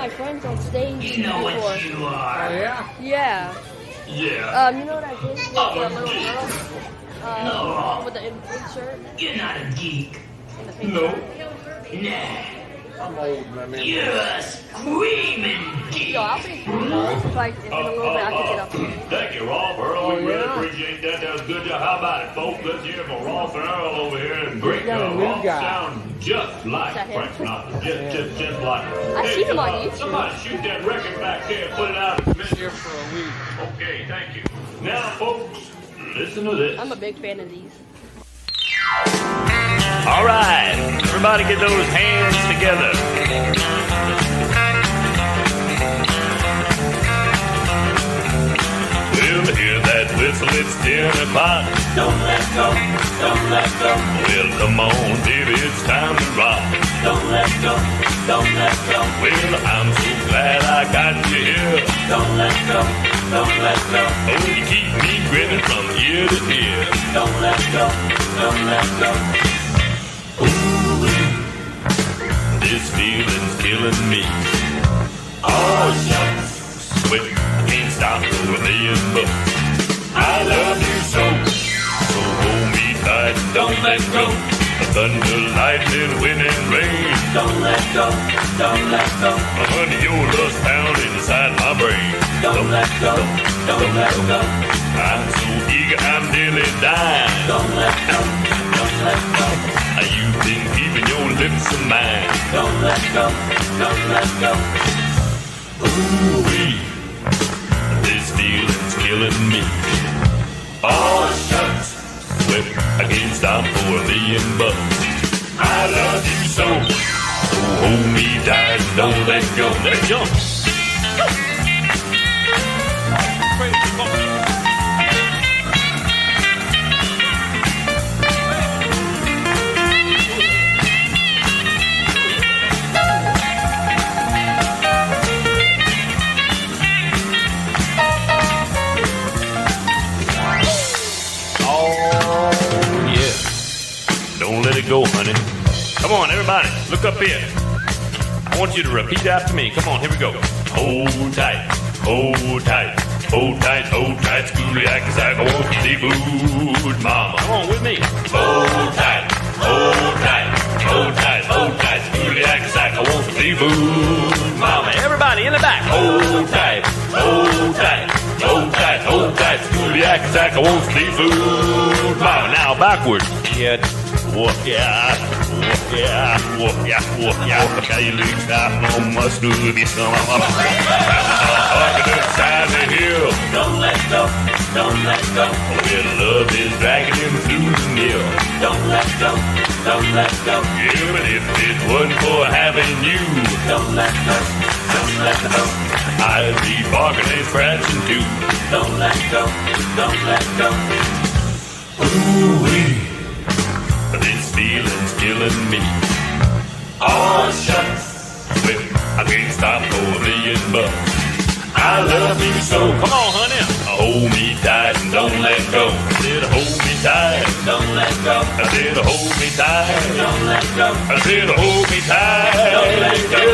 my friends on stage You know before. what you are. Oh, yeah? Yeah. Yeah. You know that kid with the little girl? With the pink shirt You're not a geek. and the pink No. shirt? Nah. I'm old, I mean. You're a screaming geek. Yo, I'll be like in a little bit I can get up. Thank you, Rolf Earl. Oh, We really yeah. appreciate that. That was a good job. How about it, folks? Let's hear from Rolf Earl over here. Great We got a job. new Rolf guy. sounds just like Is that him? Frank Sinatra. Just like him. I see him on YouTube. Somebody shoot that record back there and put it out. Here for a week. Okay, thank you. Now, folks, listen to this. I'm a big fan of these. All right, everybody get those hands together. Well, hear that whistle, it's 10 o'clock. Don't let go. Don't let go. Well, come on, baby, it's time to rock. Don't let go. Don't let go. Well, I'm so glad I got you here. Don't let go. Don't let go. Oh, you keep me grinning from ear to ear. Don't let go. Don't let go. Ooh-wee. This feeling's killing me. Oh, shucks. Sweat, I can't stop for a million bucks. I love you so, so hold me tight and don't let go. Thunder, lightning, wind and rain. Don't let go. Don't let go. Honey, your love's pound inside my brain. Don't let go. Don't let go. I'm so eager, I'm nearly dying. Don't let go. Don't let go. You've been keeping your lips of mine. Don't let go. Don't let go. Ooh-wee, this feeling's killing me. Oh, shucks. Sweat, I can't stop for a million bucks. I love you so, so hold me tight and don't let go. Let's jump. Don't let it go, honey. Come on, everybody, look up here. I want you to repeat after me. Come on, here we go. Hold tight, hold tight, hold tight, hold tight. Schoolie acts like I want seafood, mama. Come on with me. Hold tight, hold tight, hold tight, hold tight. Schoolie acts like I want seafood, mama. Everybody in the back. Hold tight, hold tight, hold tight, hold tight. Schoolie acts like I want seafood, mama. Now backwards. Yeah. Walk, yeah, walk, yeah, walk, yeah, walk, yeah. Look how you look, I must do this. I'm inside the hill. Don't let go. Don't let go. Where love is dragging him through the mill. Don't let go. Don't let go. Yeah, but if it wasn't for having you, Don't let go. Don't let go. I'd be barking and scratching too. Don't let go. Don't let go. Ooh-wee, this feeling's killing me. Oh, shucks. Sweat, I can't stop for a million bucks. I love you so. Come on, honey. Hold me tight and don't let go. I said, hold me tight. Don't let go. I said, hold me tight. Don't let go. I said, hold me tight. Don't let go.